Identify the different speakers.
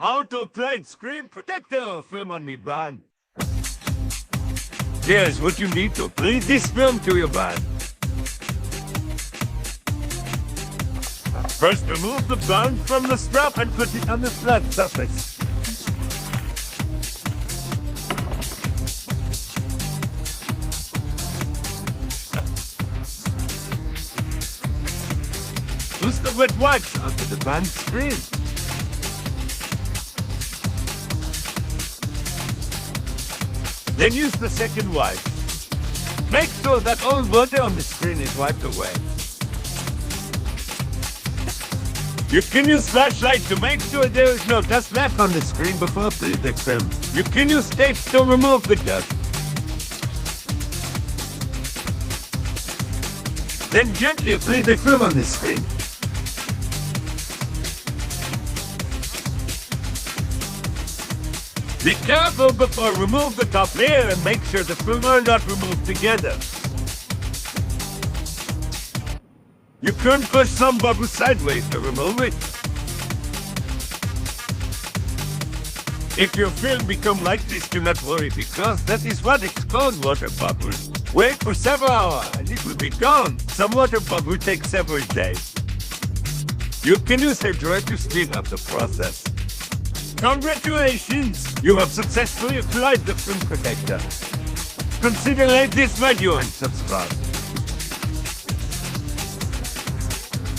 Speaker 1: How to apply screen protector film on the band. Here's what you need to apply this film to your band. First, remove the band from the strap and put it on the flat surface. Use the wet wipes onto the band screen. Then use the second wipe. Make sure that all water on the screen is wiped away. You can use flashlight to make sure there is no dust left on the screen before applying the film. You can use tape to remove the dust. Then gently apply the film on the screen. Be careful before remove the top layer and make sure the film are not removed together. You can push some bubble sideways to remove it. If your film become like this, do not worry because that is what is called water bubbles. Wait for several hours and it will be gone. Some water bubble takes several days. You can use a dryer to speed up the process. Congratulations! You have successfully applied the film protector. Consider like this video and subscribe.